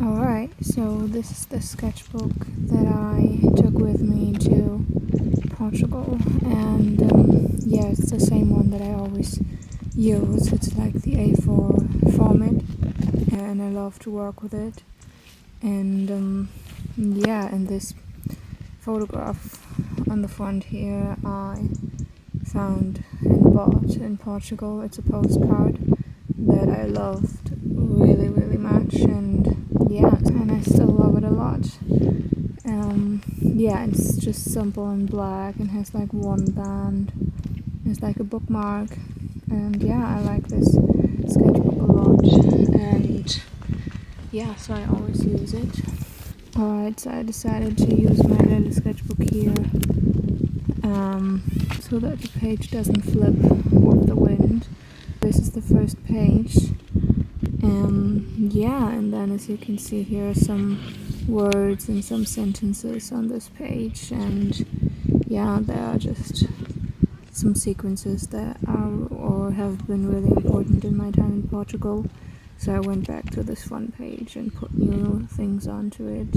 Alright, so this is the sketchbook that I took with me to Portugal, and yeah, it's the same one that I always use. It's like the A4 format, and I love to work with it. And yeah, and this photograph on the front here I found and bought in Portugal. It's a postcard that I loved really much, and yeah, and I still love it a lot. Yeah, it's just simple and black and has like one band. It's like a bookmark, and yeah, I like this sketchbook a lot, and yeah, so I always use it. Alright, so I decided to use my little sketchbook here so that the page doesn't flip with the wind. This is the first page. Yeah, and then as you can see here are some words and some sentences on this page, and yeah, there are just some sequences that are or have been really important in my time in Portugal. So I went back to this front page and put new things onto it.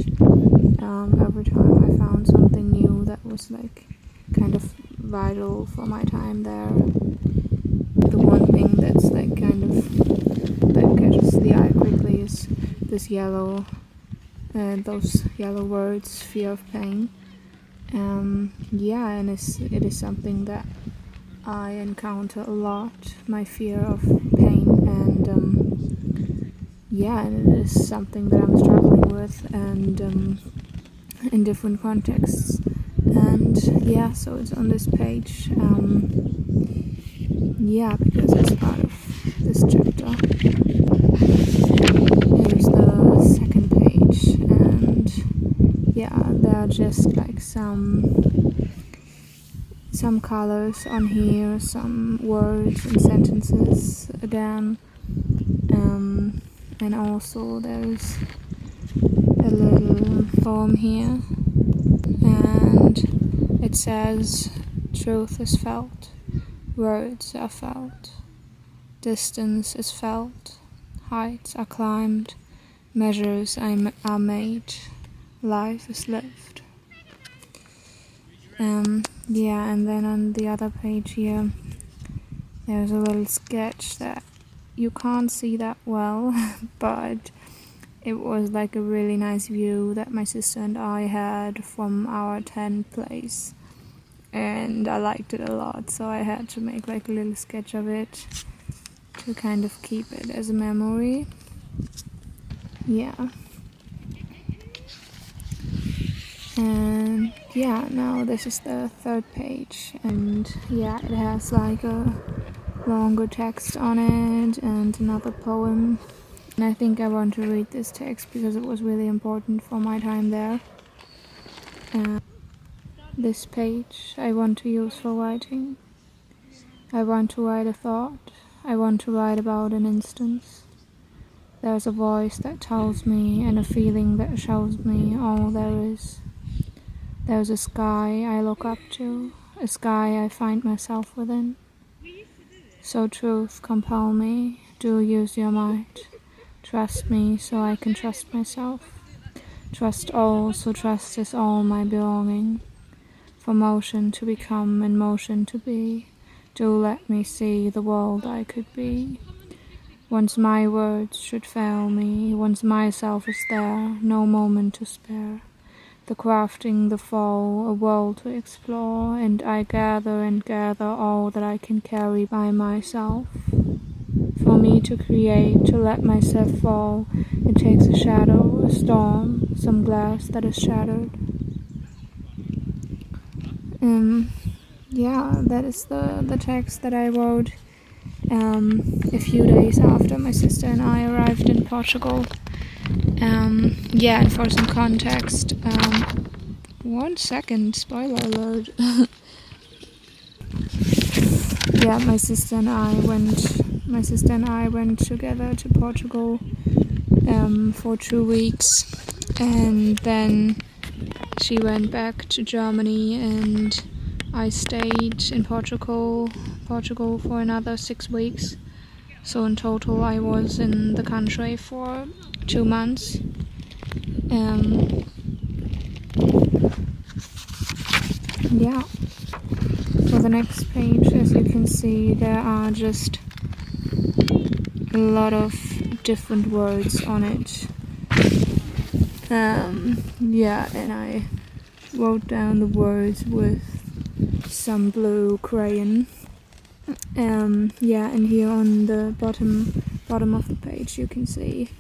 Every time I found something new that was like kind of vital for my time there. The one thing that's like kind of that catches the eye quickly is this yellow, those yellow words, fear of pain. Yeah, and it is something that I encounter a lot, my fear of pain, and yeah, and it is something that I'm struggling with, and in different contexts. And yeah, so it's on this page, yeah, because it's part of this chapter. Here's the second page, and yeah, there are just like some colors on here, some words and sentences again, and also there's a little poem here, and it says, truth is felt, words are felt, distance is felt, heights are climbed, measures are made, life is lived. Yeah, and then on the other page here there's a little sketch that you can't see that well but it was like a really nice view that my sister and I had from our tent place, and I liked it a lot, so I had to make like a little sketch of it to kind of keep it as a memory. Yeah. And yeah, now this is the third page, and yeah, it has like a longer text on it and another poem, and I think I want to read this text because it was really important for my time there. And this page I want to use for writing. I want to write a thought, I want to write about an instance. There's a voice that tells me and a feeling that shows me all there is. There's a sky I look up to, a sky I find myself within. So truth, compel me, do use your might. Trust me so I can trust myself. Trust all, so trust is all my belonging. For motion to become and motion to be, do let me see the world I could be. Once my words should fail me, once myself is there, no moment to spare. The crafting, the fall, a world to explore, and I gather and gather all that I can carry by myself. For me to create, to let myself fall, it takes a shadow, a storm, some glass that is shattered. Yeah, that is the text that I wrote a few days after my sister and I arrived in Portugal. Yeah, and for some context, 1 second, spoiler alert. Yeah, my sister and I went together to Portugal for 2 weeks, and then she went back to Germany, and I stayed in Portugal for another 6 weeks. So in total I was in the country for 2 months. Yeah, for the next page, as you can see, there are just a lot of different words on it. Yeah, and I wrote down the words with some blue crayon. Yeah, and here on the bottom of the page you can see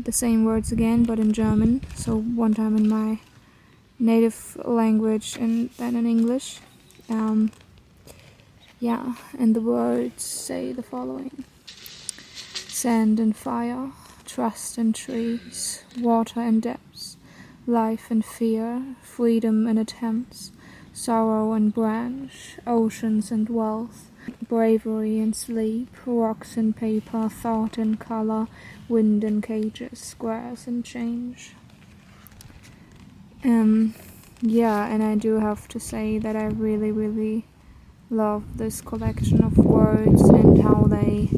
the same words again, but in German. So one time in my native language and then in English. Yeah, and the words say the following: sand and fire, trust and trees, water and depths, life and fear, freedom and attempts, sorrow and branch, oceans and wealth, bravery and sleep, rocks and paper, thought and color, wind and cages, squares and change. Yeah, and I do have to say that I really, really love this collection of words and how they,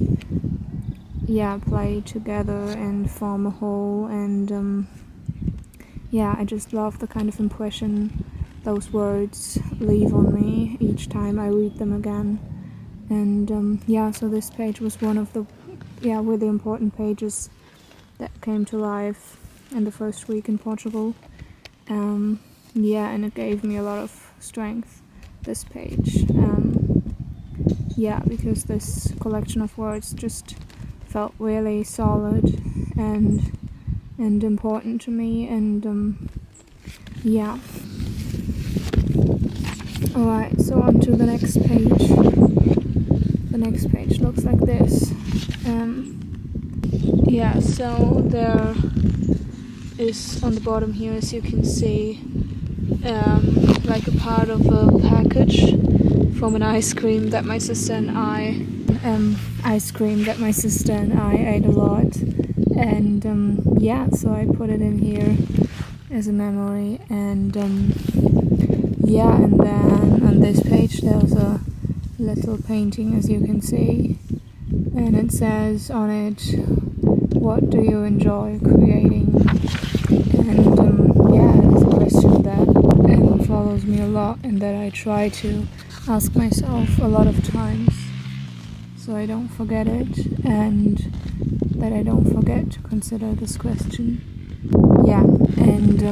yeah, play together and form a whole. And yeah, I just love the kind of impression those words leave on me each time I read them again. And yeah, so this page was one of the really important pages that came to life in the first week in Portugal. Yeah, and it gave me a lot of strength, this page. Yeah, because this collection of words just felt really solid and important to me, and yeah. Alright, so on to the next page. The next page looks like this. Yeah, so there is on the bottom here, as you can see, like a part of a package from an ice cream that my sister and I ate a lot, and yeah, so I put it in here as a memory. And yeah, and then on this page there's a little painting, as you can see, and it says on it, what do you enjoy creating? And yeah, it's a question that follows me a lot and that I try to ask myself a lot of times, so I don't forget it, and that I don't forget to consider this question. Yeah, and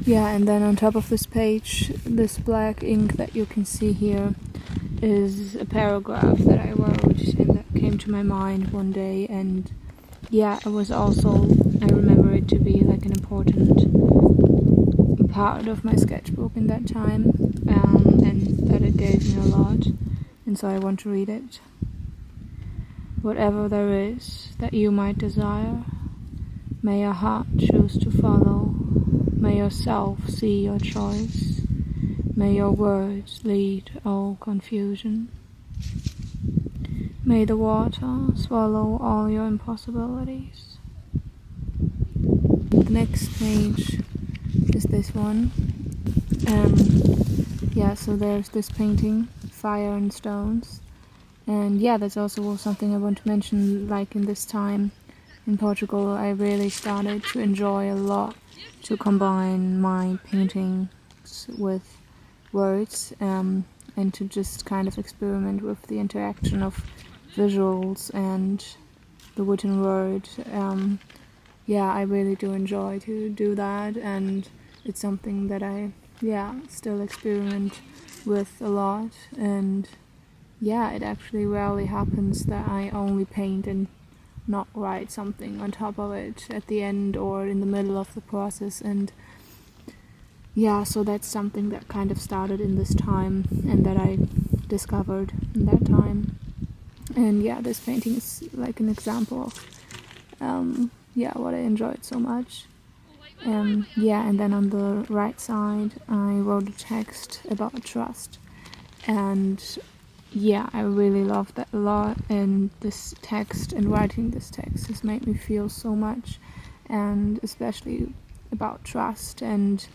yeah, and then on top of this page, this black ink that you can see here is a paragraph that I wrote and that came to my mind one day. And yeah, it was also, I remember it to be like an important part of my sketchbook in that time, and that it gave me a lot, and so I want to read it. Whatever there is that you might desire, may your heart choose to follow, may yourself see your choice, may your words lead all confusion, may the water swallow all your impossibilities. The next page is this one. Yeah, so there's this painting, Fire and Stones, and yeah, that's also something I want to mention. Like in this time in Portugal, I really started to enjoy a lot to combine my paintings with words, and to just kind of experiment with the interaction of visuals and the written word. Yeah, I really do enjoy to do that, and it's something that I still experiment with a lot. And yeah, it actually rarely happens that I only paint and not write something on top of it at the end or in the middle of the process. And yeah, so that's something that kind of started in this time and that I discovered in that time. And yeah, this painting is like an example of what I enjoyed so much. Yeah, and then on the right side I wrote a text about trust, and yeah, I really love that a lot, and this text and writing this text has made me feel so much, and especially about trust. And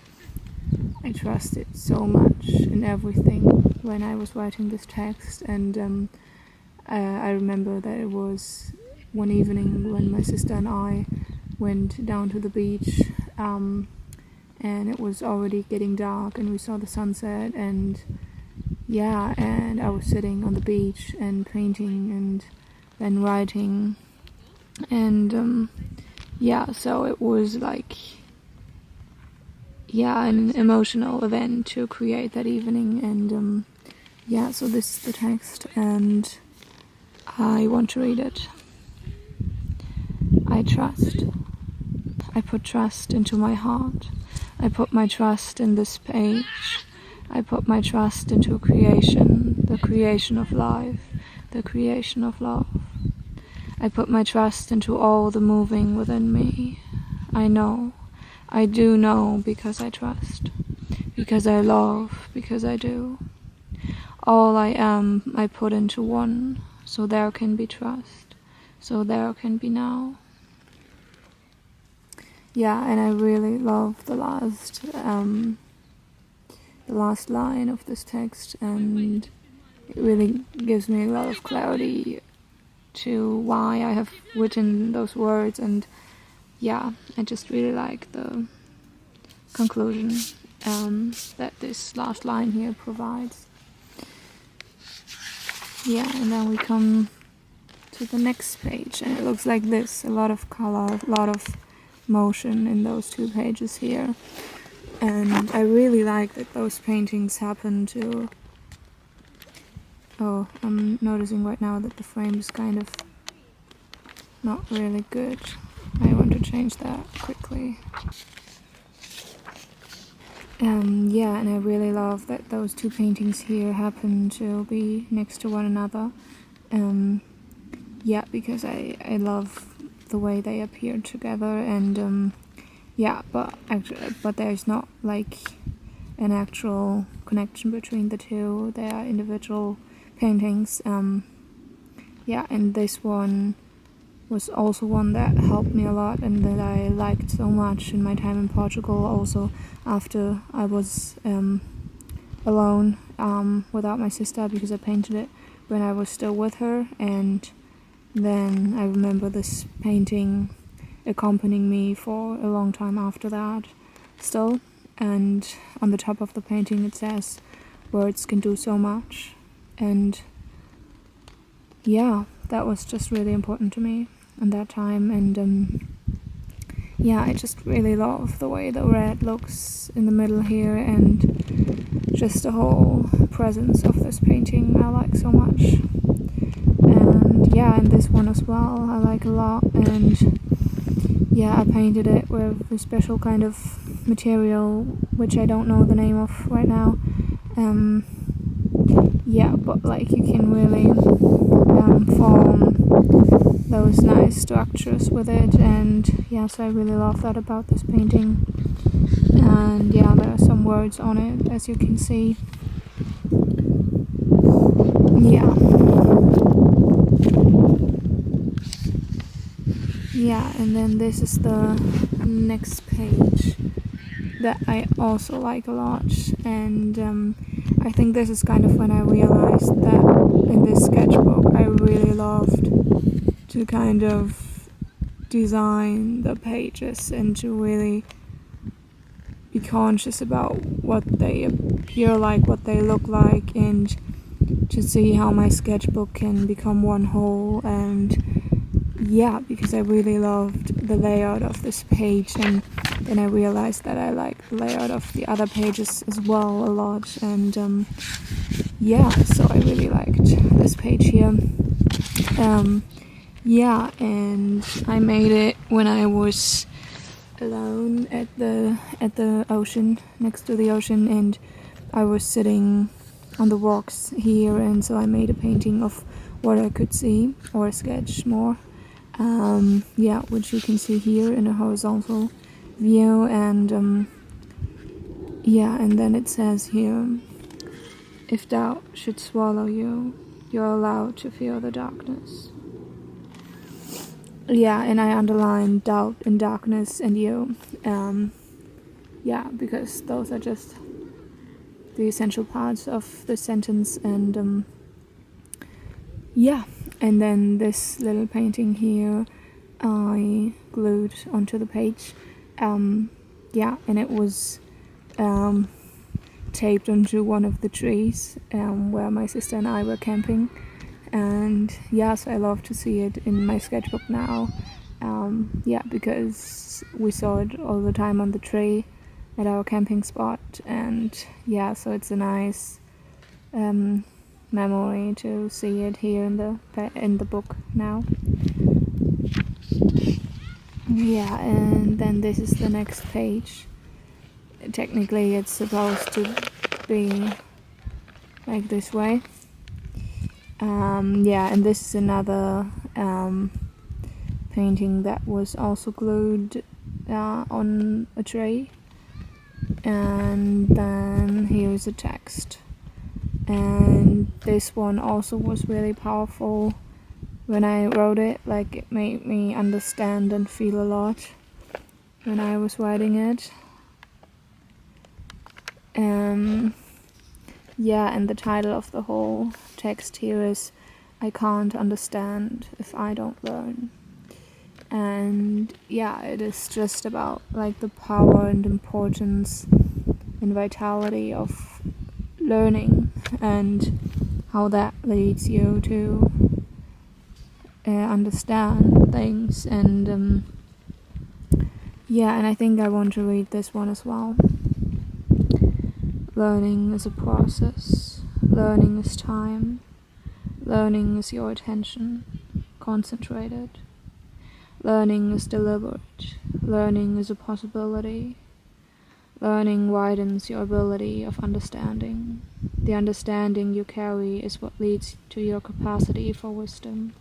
I trusted so much in everything when I was writing this text. And I remember that it was one evening when my sister and I went down to the beach, and it was already getting dark, and we saw the sunset, and yeah, and I was sitting on the beach and painting and then writing, and yeah, so it was like, yeah, an emotional event to create that evening. And yeah, so this is the text, and I want to read it. I trust. I put trust into my heart. I put my trust in this page. I put my trust into creation, the creation of life, the creation of love. I put my trust into all the moving within me. I know, I do know, because I trust, because I love, because I do. All I am, I put into one, so there can be trust, so there can be now. Yeah, and I really love the last line of this text, and it really gives me a lot of clarity to why I have written those words. And yeah, I just really like the conclusion that this last line here provides. Yeah, and then we come to the next page, and it looks like this: a lot of color, a lot of motion in those 2 pages here. And I really like that those paintings happen to... Oh, I'm noticing right now that the frame is kind of not really good. I want to change that quickly. Yeah, and I really love that those 2 paintings here happen to be next to one another. Yeah, because I love the way they appear together, and yeah, but there's not like an actual connection between the 2. They are individual paintings. Yeah, and this one was also one that helped me a lot and that I liked so much in my time in Portugal, also after I was alone without my sister, because I painted it when I was still with her. And then I remember this painting accompanying me for a long time after that still. And on the top of the painting it says, "Words can do so much." And yeah, that was just really important to me at that time. And yeah, I just really love the way the red looks in the middle here, and just the whole presence of this painting I like so much. And yeah, and this one as well I like a lot. And yeah, I painted it with a special kind of material which I don't know the name of right now. Yeah, but like you can really form those nice structures with it. And yeah, so I really love that about this painting. And yeah, there are some words on it, as you can see. Yeah. Yeah, and then this is the next page that I also like a lot. And I think this is kind of when I realized that in this sketchbook I really loved to kind of design the pages and to really be conscious about what they appear like, what they look like, and to see how my sketchbook can become one whole. And yeah, because I really loved the layout of this page, and then I realized that I like the layout of the other pages as well a lot. And yeah, so I really liked this page here. Yeah, and I made it when I was alone at the ocean, next to the ocean, and I was sitting on the rocks here, and so I made a painting of what I could see, or a sketch more. Yeah, which you can see here in a horizontal view. And yeah, and then it says here, "If doubt should swallow you, you're allowed to feel the darkness." Yeah, and I underline doubt and darkness and you. Yeah, because those are just the essential parts of the sentence. And yeah, and then this little painting here I glued onto the page. Yeah, and it was taped onto one of the trees where my sister and I were camping. And yeah, so I love to see it in my sketchbook now. Yeah, because we saw it all the time on the tree at our camping spot, and yeah, so it's a nice memory to see it here in the book now. Yeah, and then this is the next page. Technically it's supposed to be like this way. Yeah, and this is another painting that was also glued on a tray. And then here's a text. And this one also was really powerful when I wrote it. Like, it made me understand and feel a lot when I was writing it. Yeah, and the title of the whole text here is "I can't understand if I don't learn." And yeah, it is just about like the power and importance and vitality of learning, and how that leads you to understand things. And yeah, and I think I want to read this one as well. Learning is a process. Learning is time. Learning is your attention, concentrated. Learning is deliberate. Learning is a possibility. Learning widens your ability of understanding. The understanding you carry is what leads to your capacity for wisdom.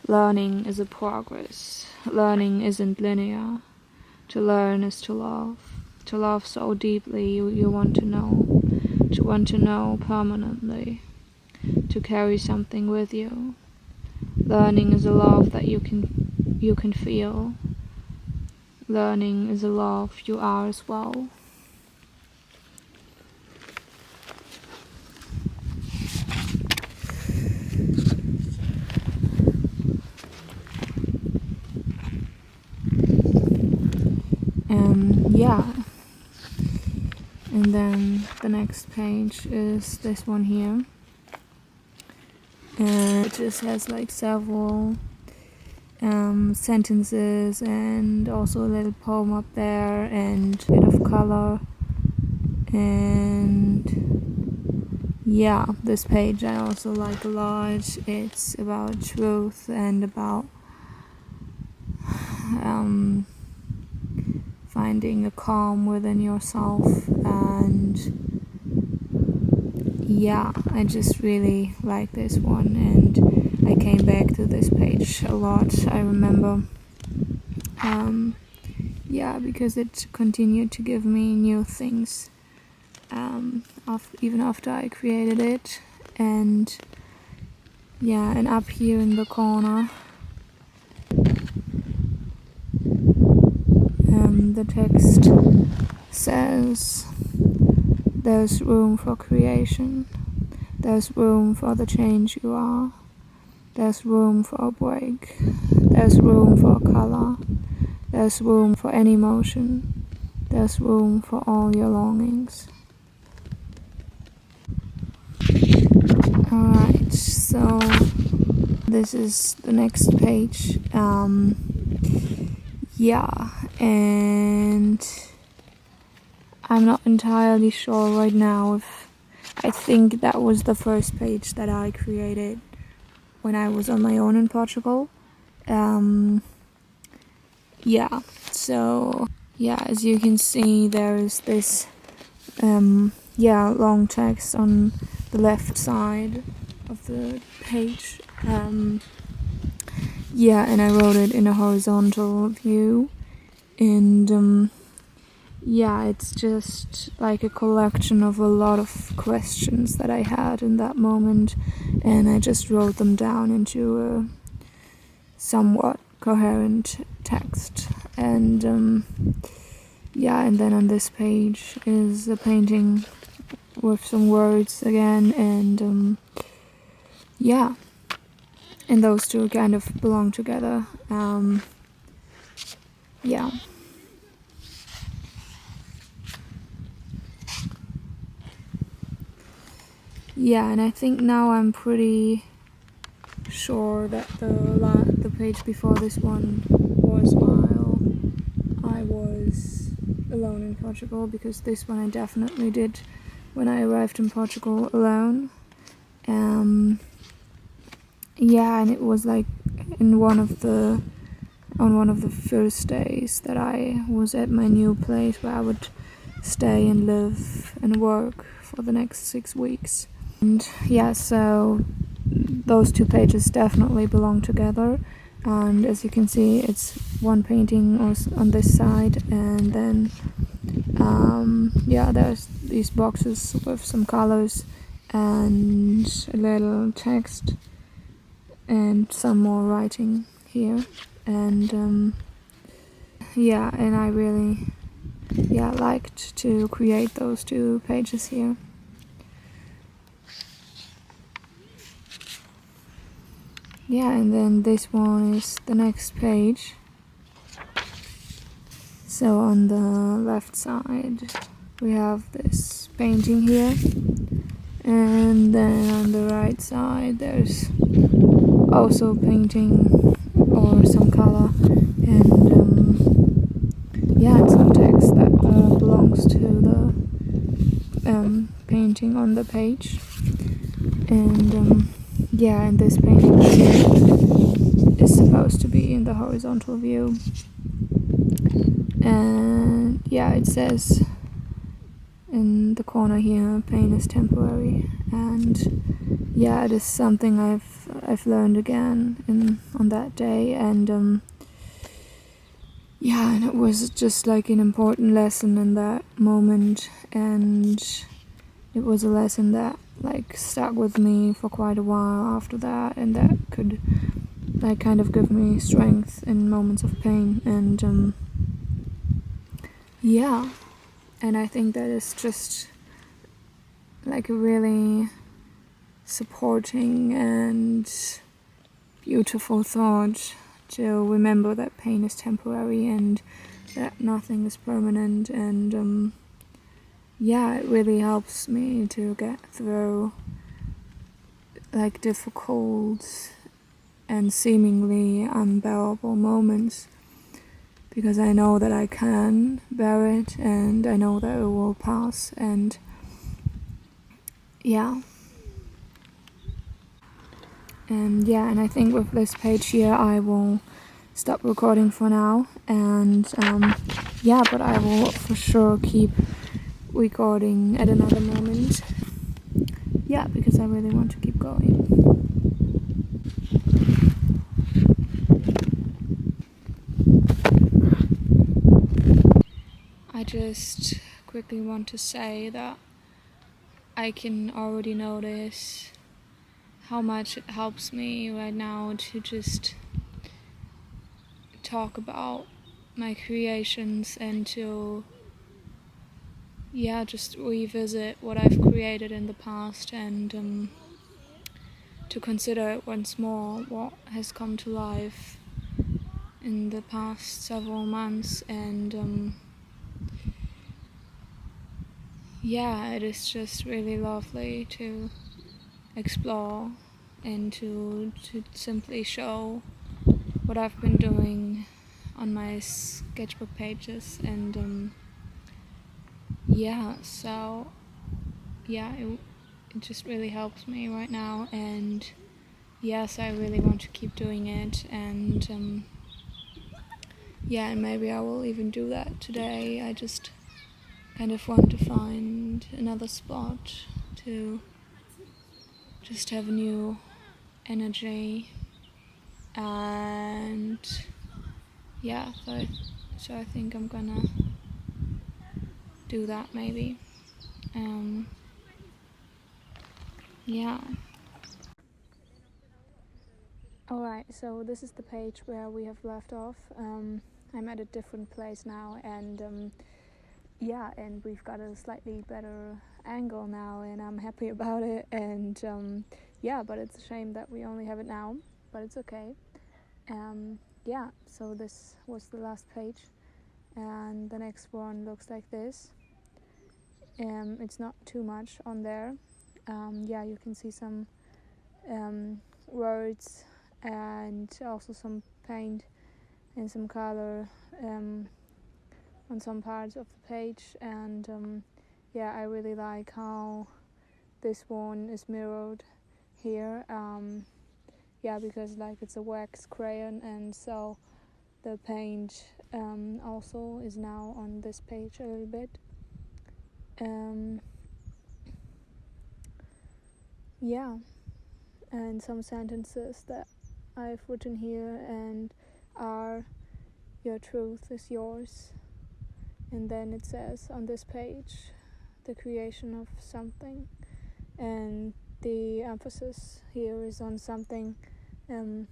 Learning is a progress. Learning isn't linear. To learn is to love. To love so deeply you want to know permanently, to carry something with you. Learning is a love that you can feel. Learning is a love you are as well. Yeah. And then the next page is this one here. And it just has like several sentences and also a little poem up there and a bit of color. And yeah, this page I also like a lot. It's about truth and about finding a calm within yourself. And yeah, I just really like this one, and I came back to this page a lot, I remember. Yeah, because it continued to give me new things even after I created it. And yeah, and up here in the corner the text says, "There's room for creation. There's room for the change you are. There's room for a break. There's room for color. There's room for any motion. There's room for all your longings." Alright, so this is the next page. Yeah, and I'm not entirely sure right now if I think that was the first page that I created when I was on my own in Portugal. Yeah, so yeah, as you can see, there is this long text on the left side of the page. Yeah, and I wrote it in a horizontal view, and yeah, it's just like a collection of a lot of questions that I had in that moment, and I just wrote them down into a somewhat coherent text. And yeah, and then on this page is a painting with some words again, and yeah, and those two kind of belong together. Yeah. Yeah, and I think now I'm pretty sure that the page before this one was while I was alone in Portugal, because this one I definitely did when I arrived in Portugal alone. Yeah, and it was like on one of the first days that I was at my new place where I would stay and live and work for the next 6 weeks. And yeah, so those two pages definitely belong together, and as you can see, it's one painting on this side, and then yeah, there's these boxes with some colors and a little text and some more writing here. And yeah, and I really liked to create those two pages here. Yeah, and then this one is the next page. So on the left side we have this painting here, and then on the right side there's also painting or some color, and yeah, and some text that all belongs to the painting on the page. And yeah, and this painting here is supposed to be in the horizontal view. And yeah, it says in the corner here, pain is temporary. And yeah, it is something I've learned again on that day. And yeah, and it was just like an important lesson in that moment, and it was a lesson that like stuck with me for quite a while after that, and that could like kind of give me strength in moments of pain. And yeah, and I think that is just like a really supporting and beautiful thought, to remember that pain is temporary and that nothing is permanent. And yeah, it really helps me to get through like difficult and seemingly unbearable moments, because I know that I can bear it, and I know that it will pass. And yeah, and I think with this page here I will stop recording for now, and yeah, but I will for sure keep recording at another moment, yeah, because I really want to keep going. I just quickly want to say that I can already notice how much it helps me right now to just talk about my creations, and to just revisit what I've created in the past, and to consider it once more, what has come to life in the past several months. And it is just really lovely to explore and to simply show what I've been doing on my sketchbook pages. And it just really helps me right now, and yes, I really want to keep doing it. And and maybe I will even do that today. I just kind of want to find another spot to just have new energy. And so I think I'm gonna do that maybe. Alright, so this is the page where we have left off. I'm at a different place now, and and we've got a slightly better angle now, and I'm happy about it. And but it's a shame that we only have it now. but it's okay. Yeah, so this was the last page, and the next one looks like this. It's not too much on there. Yeah, you can see some words and also some paint and some color on some parts of the page, and yeah, I really like how this one is mirrored here. Yeah, because like it's a wax crayon, and so the paint also is now on this page a little bit. Yeah, and some sentences that I've written here and are: your truth is yours. And then it says on this page, the creation of something, and the emphasis here is on something,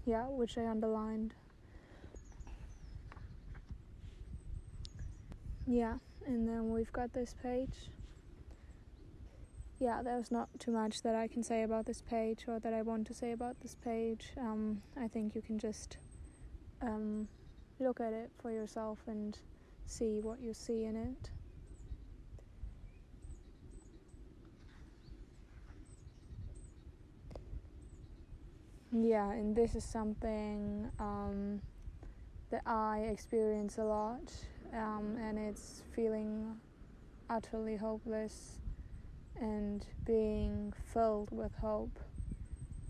yeah, which I underlined. Yeah, and then we've got this page. Yeah, there's not too much that I can say about this page or that I want to say about this page. I think you can just look at it for yourself and see what you see in it. Yeah, and this is something that I experience a lot, and it's feeling utterly hopeless and being filled with hope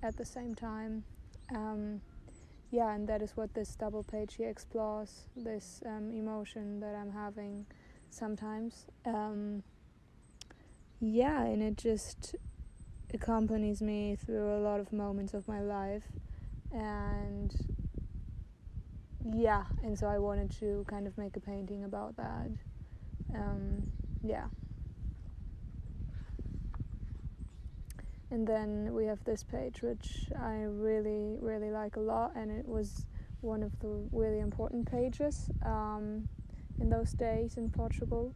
at the same time. Yeah, and that is what this double page here explores, this emotion that I'm having sometimes. Yeah, and it just accompanies me through a lot of moments of my life, and yeah, and so I wanted to kind of make a painting about that. Yeah. And then we have this page, which I really, really like a lot, and it was one of the really important pages in those days in Portugal.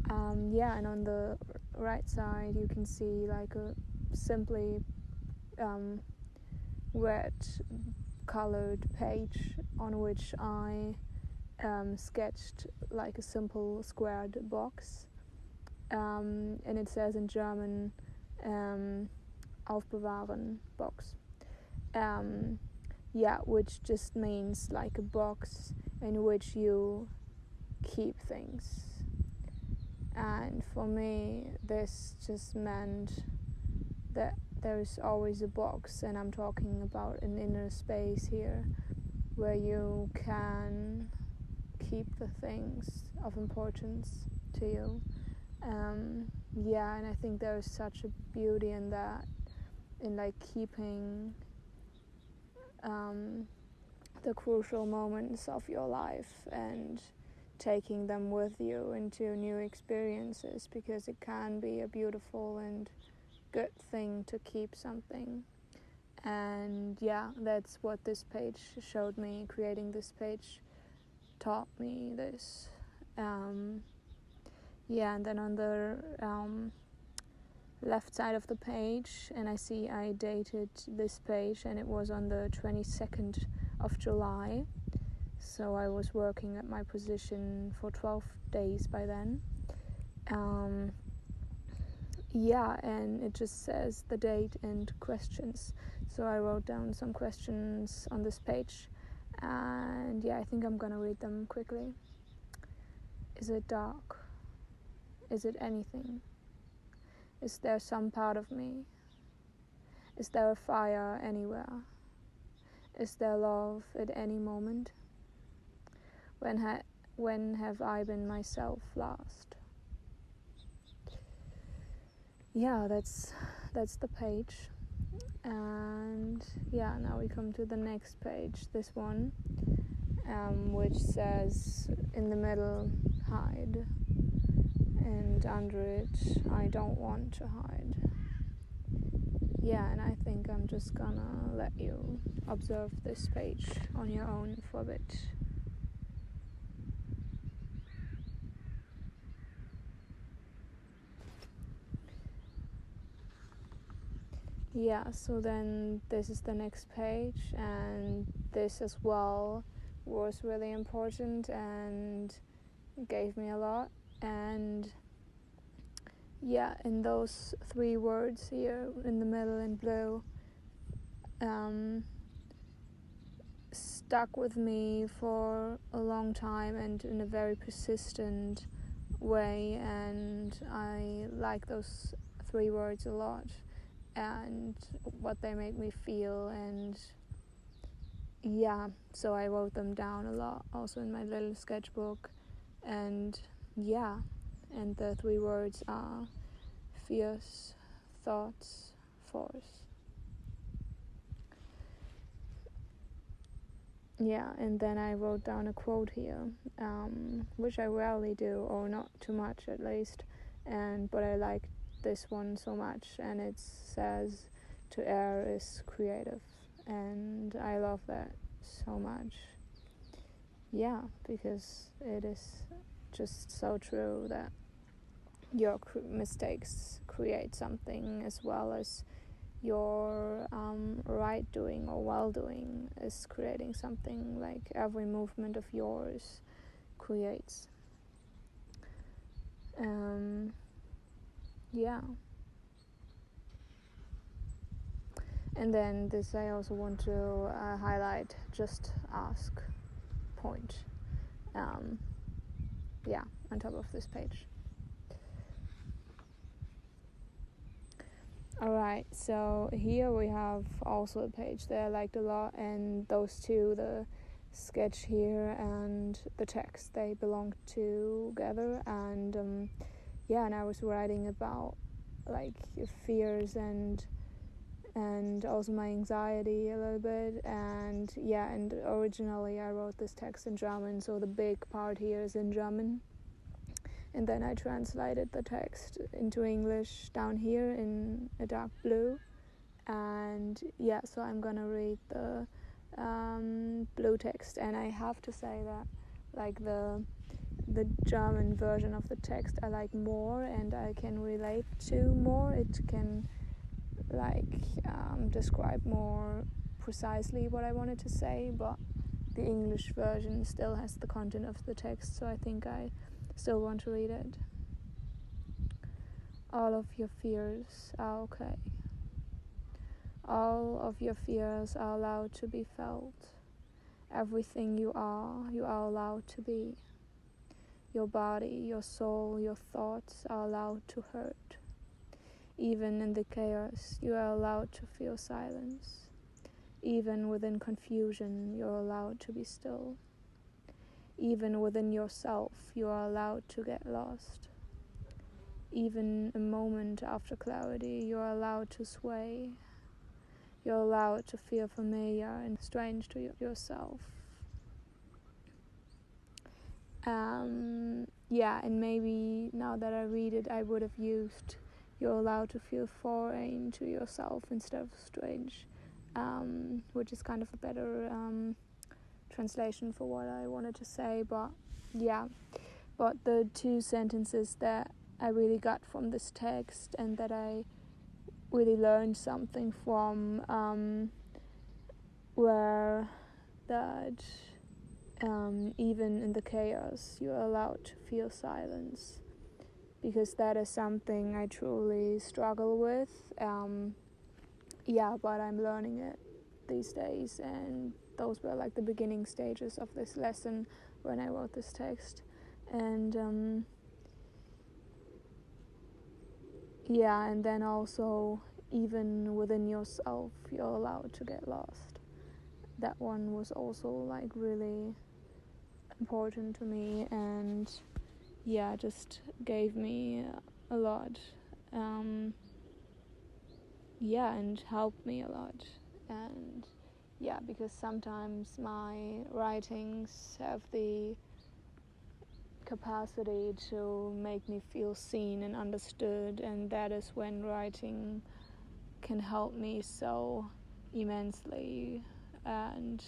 Yeah, and on the right side you can see like a simply red colored page on which I sketched like a simple squared box, and it says in German aufbewahren box. Yeah, which just means like a box in which you keep things. And for me, this just meant that there's always a box, and I'm talking about an inner space here where you can keep the things of importance to you. Yeah, and I think there is such a beauty in that, in like keeping the crucial moments of your life and taking them with you into new experiences, because it can be a beautiful and good thing to keep something. And yeah, that's what this page showed me. Creating this page taught me this. Yeah, and then on the left side of the page, and I dated this page, and it was on the 22nd of July, so I was working at my position for 12 days by then. Yeah, and it just says the date and questions, so I wrote down some questions on this page, and yeah, I think I'm gonna read them quickly. Is it dark? Is it anything? Is there some part of me? Is there a fire anywhere? Is there love at any moment? When have I been myself last? Yeah, that's the page. And yeah, now we come to the next page, this one, which says in the middle, hide, and under it, I don't want to hide. Yeah, and I think I'm just gonna let you observe this page on your own for a bit. yeah, so then this is the next page, and this as well was really important and gave me a lot. And yeah, in those 3 words here in the middle in blue, stuck with me for a long time and in a very persistent way, and I like those 3 words a lot and what they make me feel. And yeah, so I wrote them down a lot also in my little sketchbook. And yeah, and the 3 words are fears, thoughts, force. Yeah, and then I wrote down a quote here, which I rarely do, or not too much at least, but I like this one so much, and it says, "To err is creative," and I love that so much. Yeah, because it is just so true that your mistakes create something, as well as your right doing or well doing is creating something. Like every movement of yours creates. Yeah. And then this I also want to highlight, just ask point. Yeah, on top of this page. Alright, so here we have also a page that I liked a lot, and those two, the sketch here and the text, they belong together. And yeah, and I was writing about like fears and also my anxiety a little bit. And yeah, and originally I wrote this text in German, so the big part here is in German. And then I translated the text into English down here in a dark blue. And yeah, so I'm gonna read the blue text, and I have to say that like the German version of the text I like more, and I can relate to more. It can describe more precisely what I wanted to say, but the English version still has the content of the text, so I think I still want to read it. All of your fears are okay. All of your fears are allowed to be felt. Everything you are allowed to be. Your body, your soul, your thoughts are allowed to hurt. Even in the chaos, you are allowed to feel silence. Even within confusion, you're allowed to be still. Even within yourself, you are allowed to get lost. Even a moment after clarity, you are allowed to sway. You're allowed to feel familiar and strange to yourself. Yeah, and maybe now that I read it, I would have used "you're allowed to feel foreign to yourself" instead of "strange," which is kind of a better translation for what I wanted to say. But yeah, but the 2 sentences that I really got from this text and that I really learned something from were that even in the chaos, you're allowed to feel silence, because that is something I truly struggle with. Yeah, but I'm learning it these days, and those were like the beginning stages of this lesson when I wrote this text. And yeah, and then also, even within yourself, you're allowed to get lost. That one was also like really important to me, and yeah, just gave me a lot. Yeah, and helped me a lot. And yeah, because sometimes my writings have the capacity to make me feel seen and understood, and that is when writing can help me so immensely. And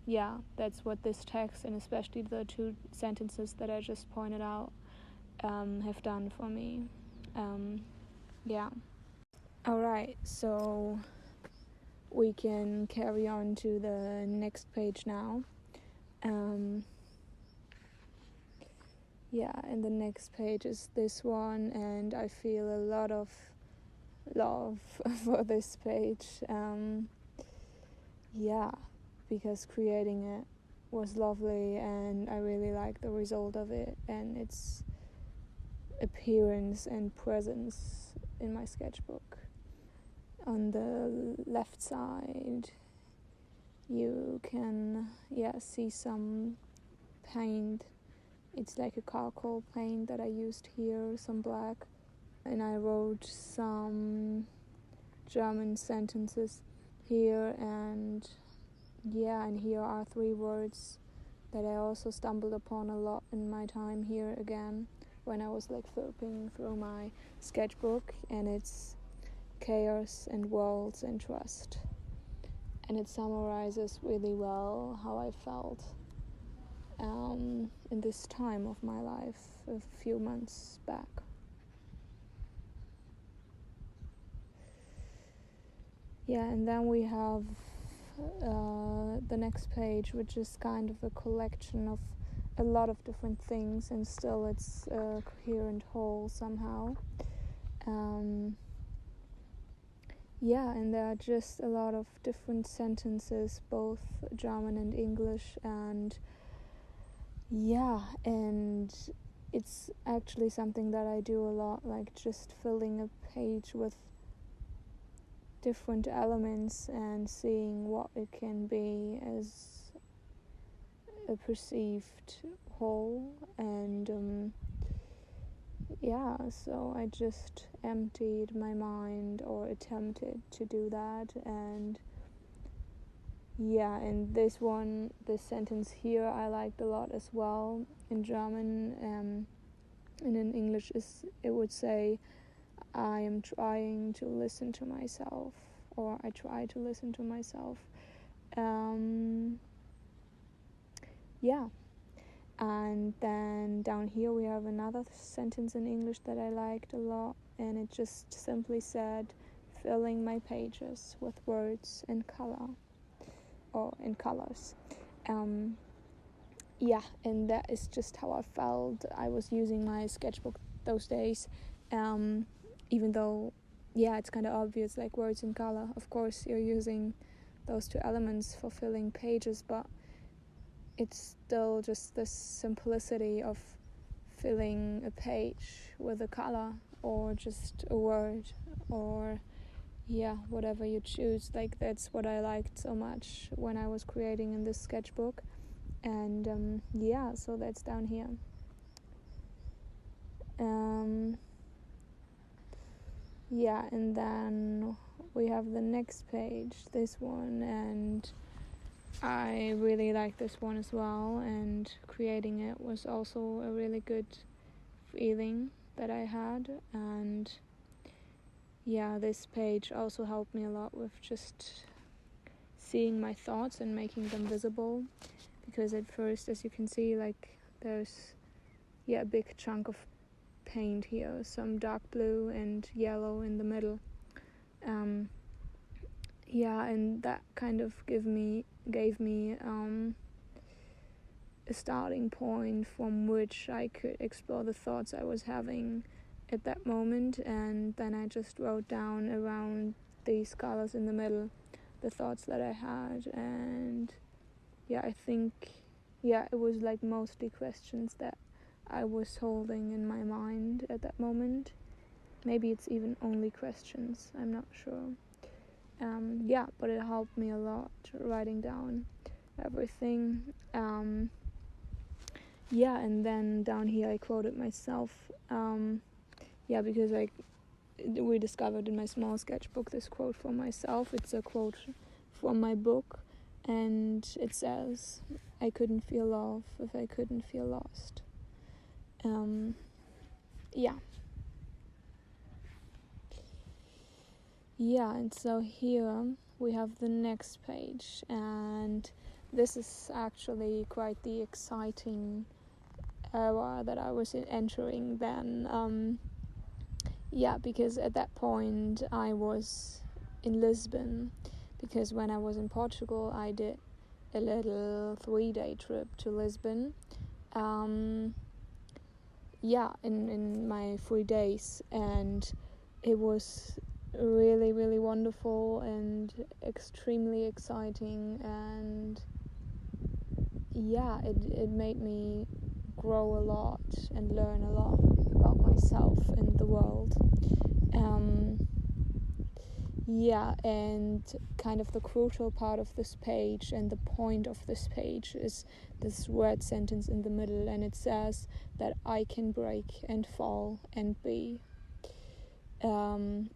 yeah, that's what this text, and especially the 2 sentences that I just pointed out, have done for me. Yeah. Alright, so we can carry on to the next page now. And the next page is this one, and I feel a lot of love for this page. Because creating it was lovely, and I really like the result of it and its appearance and presence in my sketchbook. On the left side you can see some paint. It's like a charcoal paint that I used here, some black, and I wrote some German sentences here, and here are 3 words that I also stumbled upon a lot in my time here again when I was flipping through my sketchbook, and it's chaos and worlds and trust, and it summarizes really well how I felt in this time of my life a few months back. And then we have the next page, which is kind of a collection of a lot of different things, and still it's a coherent whole somehow. And there are just a lot of different sentences, both German and English, and it's actually something that I do a lot, just filling a page with different elements and seeing what it can be as a perceived whole. And so I just emptied my mind, or attempted to do that. And this sentence here I liked a lot as well in German, and in English it would say, I am trying to listen to myself, or I try to listen to myself. And then down here we have another sentence in English that I liked a lot, and it just simply said, filling my pages with words in color, or in colors. And that is just how I felt. I was using my sketchbook those days, even though it's kind of obvious, words in color. Of course you're using those 2 elements for filling pages, but it's still just the simplicity of filling a page with a color, or just a word, or whatever you choose. That's what I liked so much when I was creating in this sketchbook. And so that's down here. And then we have the next page, this one, and I really like this one as well, and creating it was also a really good feeling that I had. And this page also helped me a lot with just seeing my thoughts and making them visible, because at first, as you can see, there's a big chunk of paint here, some dark blue and yellow in the middle, and that kind of gave me a starting point from which I could explore the thoughts I was having at that moment. And then I just wrote down around these colors in the middle the thoughts that I had. And I think it was mostly questions that I was holding in my mind at that moment. Maybe it's even only questions, I'm not sure. But it helped me a lot writing down everything. And then down here I quoted myself, because we discovered in my small sketchbook this quote for myself. It's a quote from my book, and it says, I couldn't feel love if I couldn't feel lost. And so here we have the next page, and this is actually quite the exciting era that I was entering then. yeah, because at that point I was in Lisbon, because when I was in Portugal I did a little 3-day trip to Lisbon, in my 3 days, and it was really, really wonderful and extremely exciting, and it made me grow a lot and learn a lot about myself and the world. And kind of the crucial part of this page and the point of this page is this word sentence in the middle, and it says that I can break and fall and be. And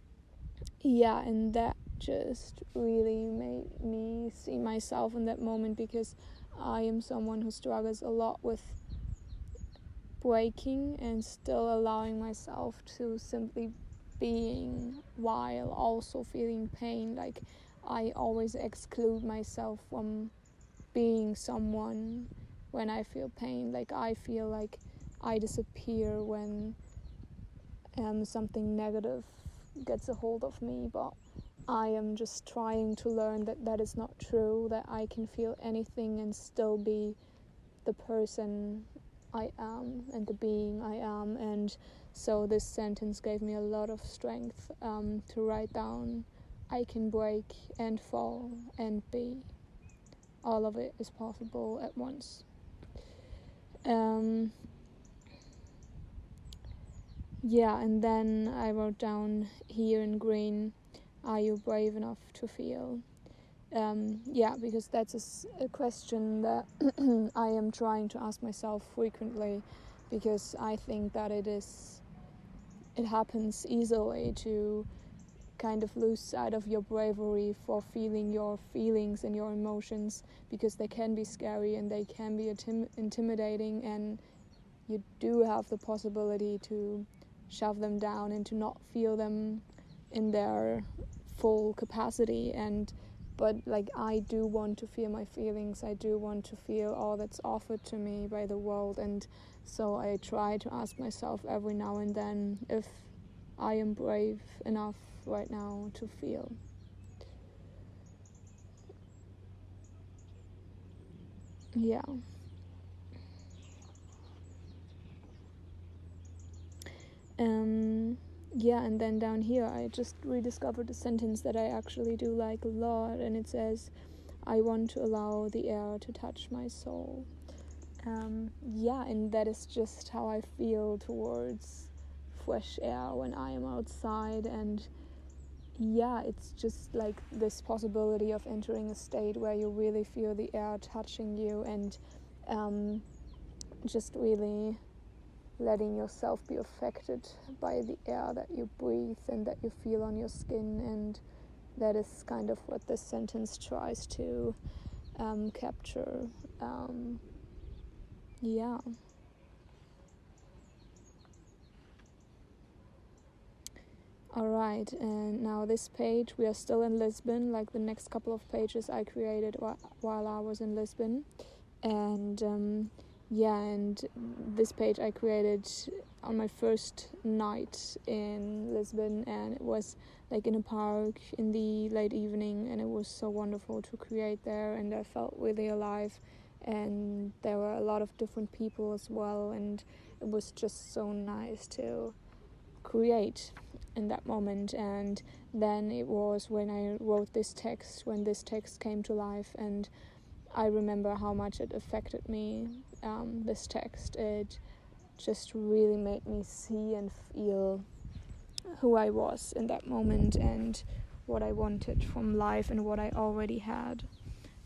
that just really made me see myself in that moment, because I am someone who struggles a lot with breaking and still allowing myself to simply being while also feeling pain. Like, I always exclude myself from being someone when I feel pain. Like, I feel like I disappear when something negative gets a hold of me, but I am just trying to learn that that is not true, that I can feel anything and still be the person I am and the being I am. And so this sentence gave me a lot of strength to write down, I can break and fall and be. All of it is possible at once. And then I wrote down here in green, are you brave enough to feel? Because that's a question that I am trying to ask myself frequently, because I think that it happens easily to kind of lose sight of your bravery for feeling your feelings and your emotions, because they can be scary and they can be intimidating, and you do have the possibility to shove them down and to not feel them in their full capacity. But like, I do want to feel my feelings, I do want to feel all that's offered to me by the world, and so I try to ask myself every now and then if I am brave enough right now to feel. And then down here I just rediscovered a sentence that I actually do like a lot, and it says, I want to allow the air to touch my soul. And that is just how I feel towards fresh air when I am outside. And it's just like this possibility of entering a state where you really feel the air touching you, and just really letting yourself be affected by the air that you breathe and that you feel on your skin. And that is kind of what this sentence tries to capture. Alright, and now this page, we are still in Lisbon, like the next couple of pages I created while I was in Lisbon. And and this page I created on my first night in Lisbon, and it was like in a park in the late evening, and it was so wonderful to create there, and I felt really alive, and there were a lot of different people as well, and it was just so nice to create in that moment. And then it was when I wrote this text, when this text came to life, and I remember how much it affected me, this text. It just really made me see and feel who I was in that moment and what I wanted from life and what I already had.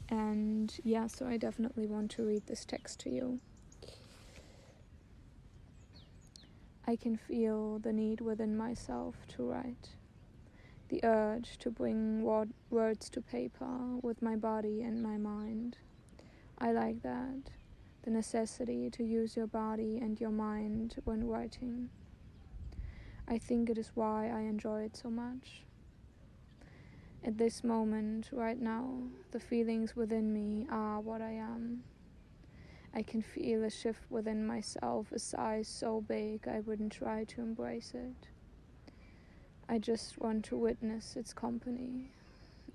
And so I definitely want to read this text to you. I can feel the need within myself to write, the urge to bring words to paper with my body and my mind. I like that, the necessity to use your body and your mind when writing. I think it is why I enjoy it so much. At this moment, right now, the feelings within me are what I am. I can feel a shift within myself, a size so big I wouldn't try to embrace it. I just want to witness its company.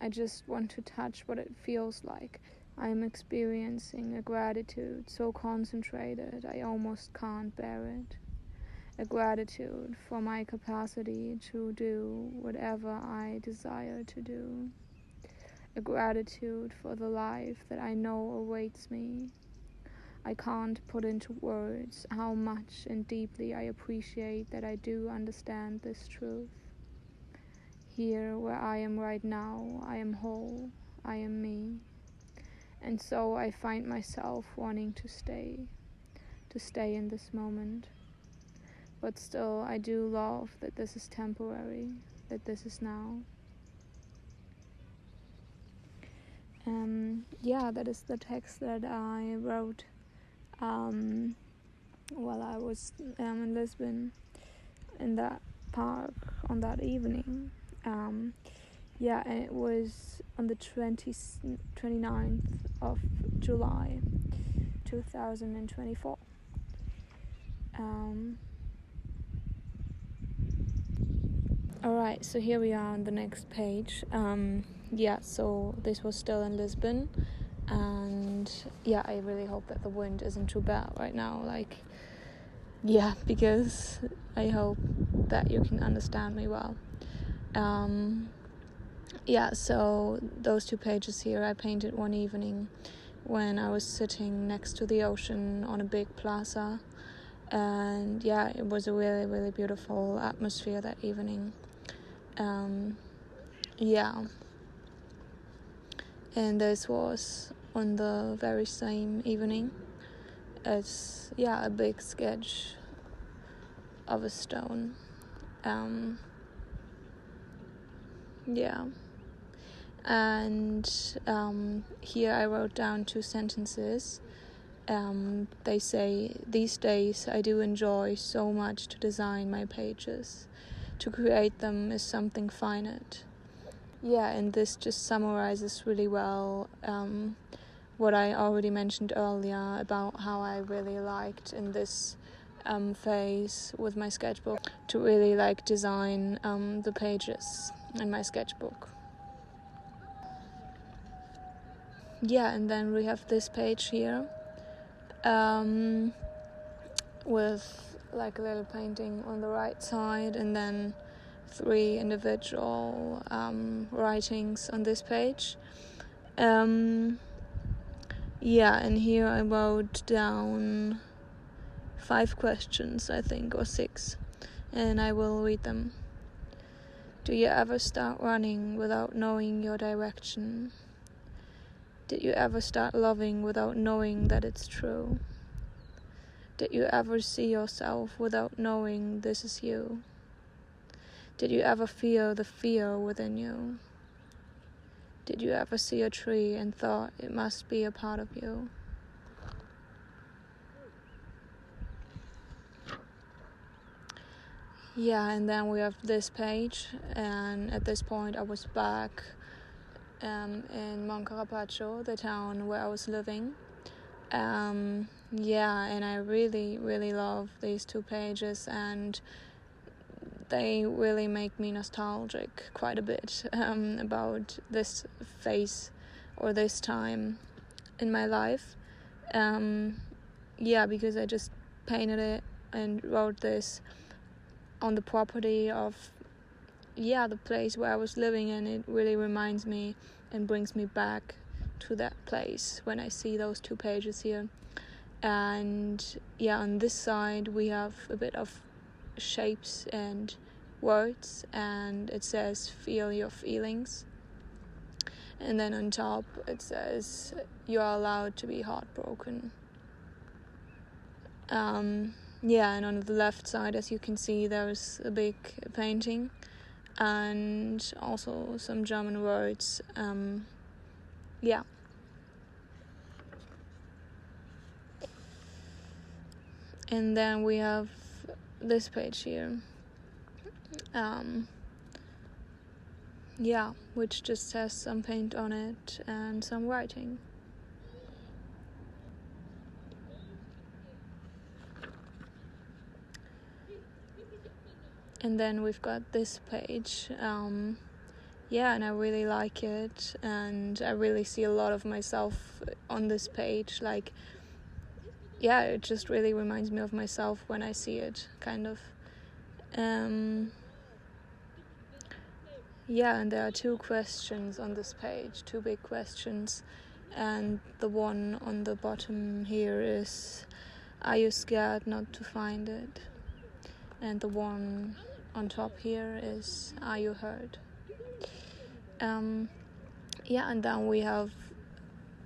I just want to touch what it feels like. I am experiencing a gratitude so concentrated I almost can't bear it. A gratitude for my capacity to do whatever I desire to do. A gratitude for the life that I know awaits me. I can't put into words how much and deeply I appreciate that I do understand this truth. Here where I am right now, I am whole, I am me. And so I find myself wanting to stay in this moment. But still, I do love that this is temporary, that this is now. That is the text that I wrote while I was in Lisbon, in that park on that evening. And it was on the 29th of July 2024. Alright, so here we are on the next page. So this was still in Lisbon, and I really hope that the wind isn't too bad right now, because I hope that you can understand me well. So those 2 pages here I painted one evening when I was sitting next to the ocean on a big plaza, and it was a really, really beautiful atmosphere that evening. And this was on the very same evening as a big sketch of a stone. And here I wrote down 2 sentences. They say, "These days I do enjoy so much to design my pages. To create them is something finite." And this just summarizes really well what I already mentioned earlier about how I really liked in this phase with my sketchbook to really design the pages in my sketchbook. And then we have this page here with a little painting on the right side, and then 3 individual writings on this page. And here I wrote down 5 questions, I think, or 6, and I will read them. Do you ever start running without knowing your direction? Did you ever start loving without knowing that it's true? Did you ever see yourself without knowing this is you? Did you ever feel the fear within you? Did you ever see a tree and thought it must be a part of you? And then we have this page, and at this point I was back in Moncarapaccio, the town where I was living. And I really, really love these 2 pages, and they really make me nostalgic quite a bit about this phase or this time in my life. Because I just painted it and wrote this on the property of the place where I was living, and it really reminds me and brings me back to that place when I see those 2 pages here. And on this side we have a bit of shapes and words, and it says feel your feelings, and then on top it says you are allowed to be heartbroken. And on the left side, as you can see, there's a big painting and also some German words. And then we have this page here, which just has some paint on it and some writing. And then we've got this page. Yeah, and I really like it, and I really see a lot of myself on this page. Like, yeah, it just really reminds me of myself when I see it, kind of. Yeah, and there are 2 questions on this page, 2 big questions, and the one on the bottom here is, are you scared not to find it? And the one on top here is, are you hurt? Yeah, and then we have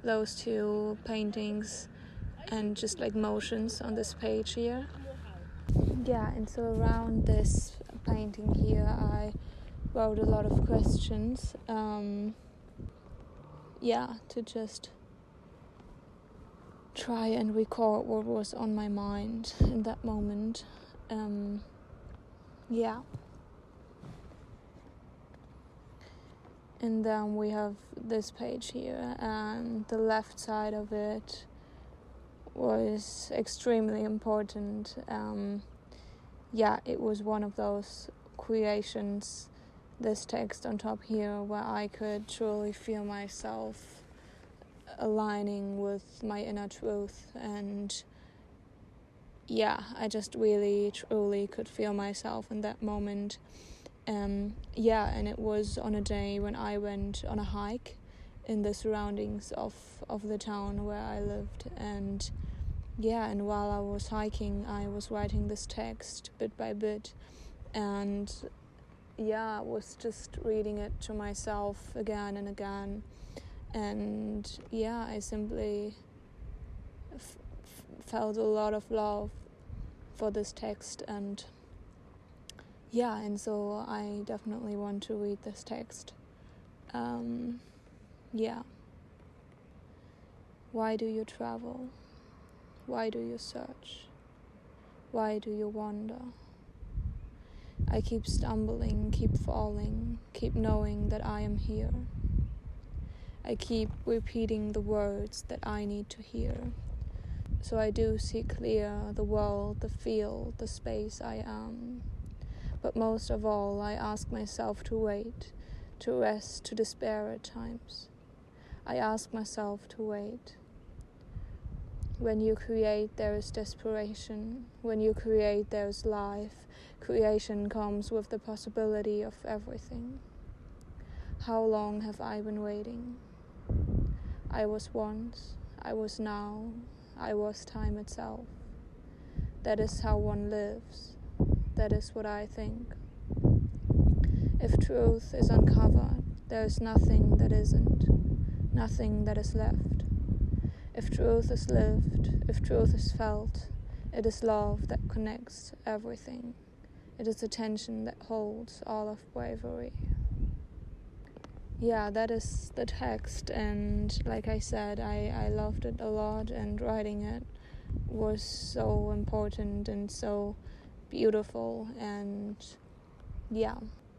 those 2 paintings and just like motions on this page here. Yeah, and so around this painting here I wrote a lot of questions, to just try and record what was on my mind in that moment. And then we have this page here, and the left side of it was extremely important. It was one of those creations, this text on top here, where I could truly feel myself aligning with my inner truth, and I just really truly could feel myself in that moment. And it was on a day when I went on a hike in the surroundings of the town where I lived, and while I was hiking I was writing this text bit by bit, and I was just reading it to myself again and again, and I simply felt a lot of love for this text, and so I definitely want to read this text. Why do you travel? Why do you search? Why do you wander? I keep stumbling, keep falling, keep knowing that I am here. I keep repeating the words that I need to hear. So I do see clear the world, the field, the space I am. But most of all, I ask myself to wait, to rest, to despair at times. I ask myself to wait. When you create, there is desperation. When you create, there is life. Creation comes with the possibility of everything. How long have I been waiting? I was once, I was now, I was time itself. That is how one lives. That is what I think. If truth is uncovered, there is nothing that isn't, nothing that is left. If truth is lived, if truth is felt, it is love that connects everything. It is attention that holds all of bravery. That is the text, and like I said, I loved it a lot, and writing it was so important and so beautiful. And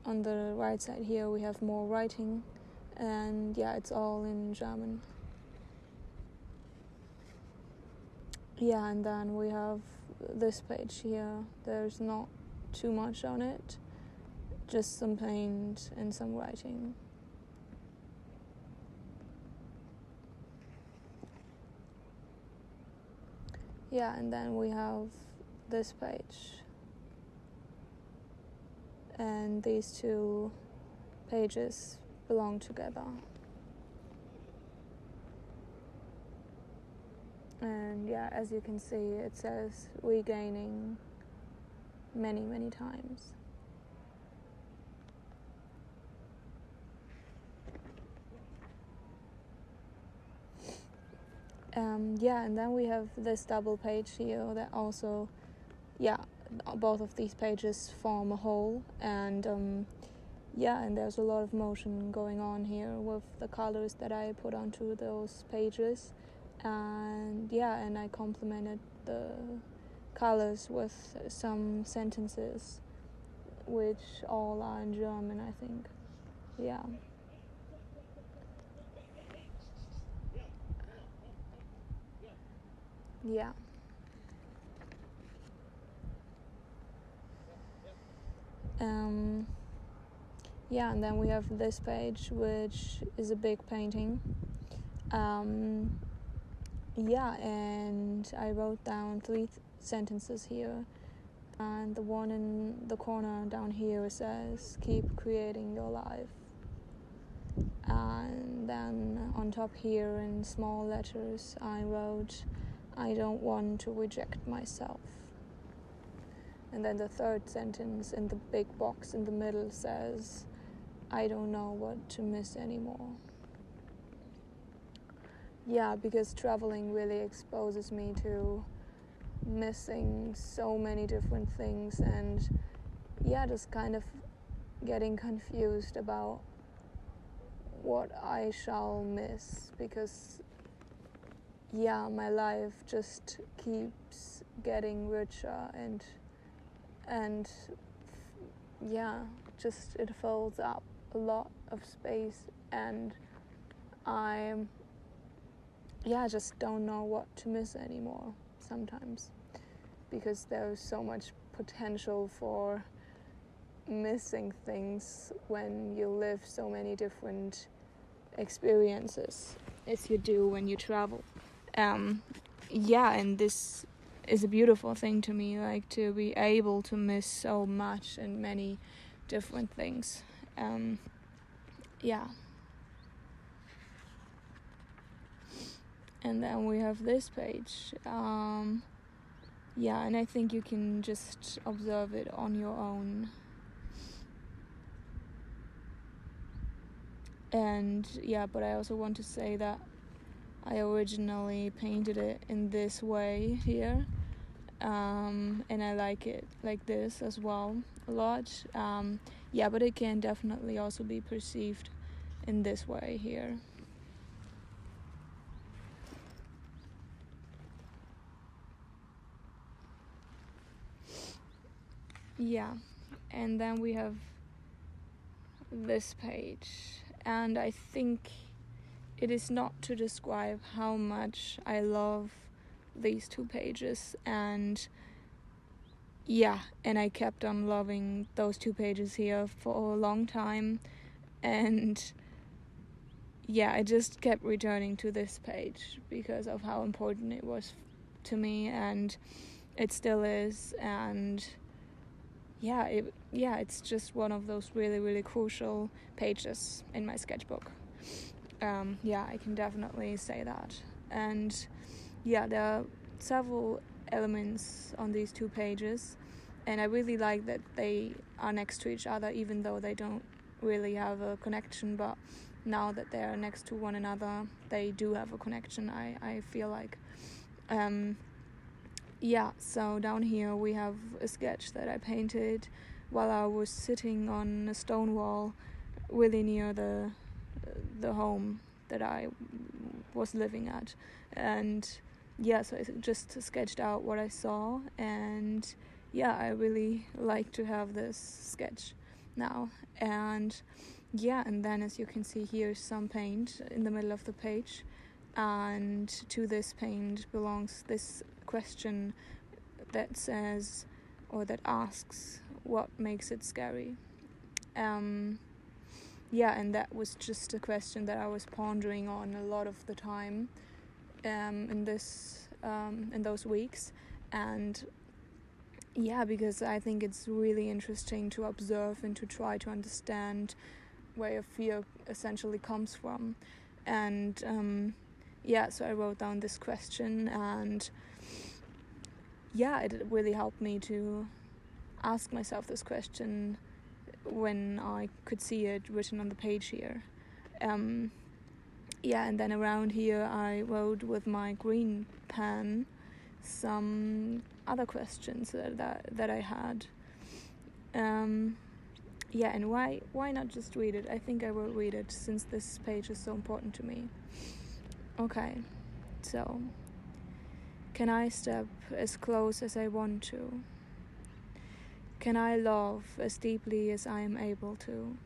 on the right side here we have more writing, and it's all in German. And then we have this page here. There's not too much on it, just some paint and some writing. And then we have this page, and these 2 pages belong together. And as you can see, it says regaining many, many times. And then we have this double page here that also, both of these pages form a whole, and and there's a lot of motion going on here with the colors that I put onto those pages, and I complemented the colors with some sentences, which all are in German, I think. Yeah. Yeah, and then we have this page, which is a big painting. Yeah, and I wrote down 3 sentences here. And the one in the corner down here says, "Keep creating your life." And then on top here in small letters I wrote, "I don't want to reject myself." And then the third sentence in the big box in the middle says, "I don't know what to miss anymore." Yeah, because traveling really exposes me to missing so many different things, and yeah, just kind of getting confused about what I shall miss, because yeah, my life just keeps getting richer and yeah, just it fills up a lot of space, and I just don't know what to miss anymore sometimes, because there's so much potential for missing things when you live so many different experiences as you do when you travel. And this is a beautiful thing to me, like to be able to miss so much and many different things. Yeah. And then we have this page. And I think you can just observe it on your own. And yeah, but I also want to say that I originally painted it in this way here, and I like it like this as well a lot. But it can definitely also be perceived in this way here. Yeah, and then we have this page, and I think it is not to describe how much I love these 2 pages, and I kept on loving those 2 pages here for a long time, and I just kept returning to this page because of how important it was to me, and it still is, and it's just one of those really, really crucial pages in my sketchbook. I can definitely say that. And there are several elements on these 2 pages, and I really like that they are next to each other, even though they don't really have a connection, but now that they are next to one another, they do have a connection, I feel like. So down here we have a sketch that I painted while I was sitting on a stone wall really near the home that I was living at, and so I just sketched out what I saw, and I really like to have this sketch now, and then as you can see, here's some paint in the middle of the page, and to this paint belongs this question that says, or that asks, what makes it scary? And that was just a question that I was pondering on a lot of the time in those weeks, and because I think it's really interesting to observe and to try to understand where your fear essentially comes from, and so I wrote down this question, and it really helped me to ask myself this question when I could see it written on the page here. And then around here I wrote with my green pen some other questions that I had. And why not just read it? I think I will read it since this page is so important to me. Okay, so can I step as close as I want to? Can I love as deeply as I am able to?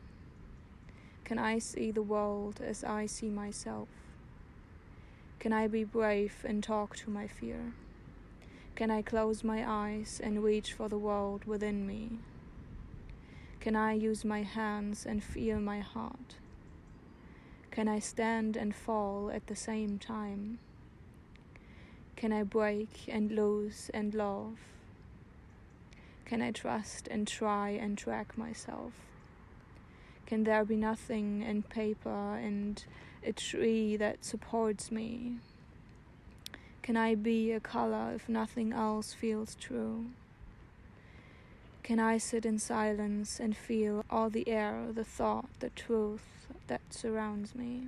Can I see the world as I see myself? Can I be brave and talk to my fear? Can I close my eyes and reach for the world within me? Can I use my hands and feel my heart? Can I stand and fall at the same time? Can I break and lose and love? Can I trust and try and track myself? Can there be nothing and paper and a tree that supports me? Can I be a color if nothing else feels true? Can I sit in silence and feel all the air, the thought, the truth that surrounds me?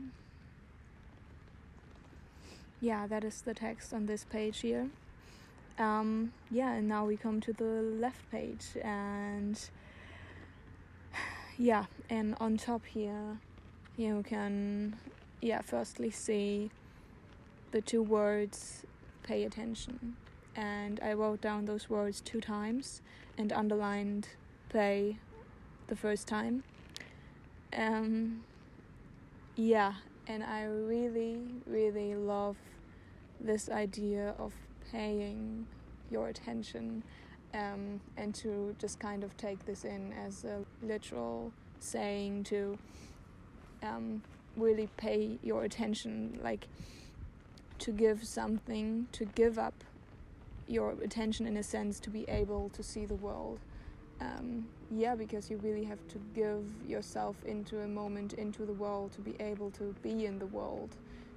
Yeah, that is the text on this page here. And now we come to the left page, and and on top here you can firstly see the two words pay attention, and I wrote down those words 2 times and underlined pay the first time. And I really love this idea of paying your attention, and to just kind of take this in as a literal saying to really pay your attention, like to give something, to give up your attention in a sense to be able to see the world. Because you really have to give yourself into a moment, into the world, to be able to be in the world,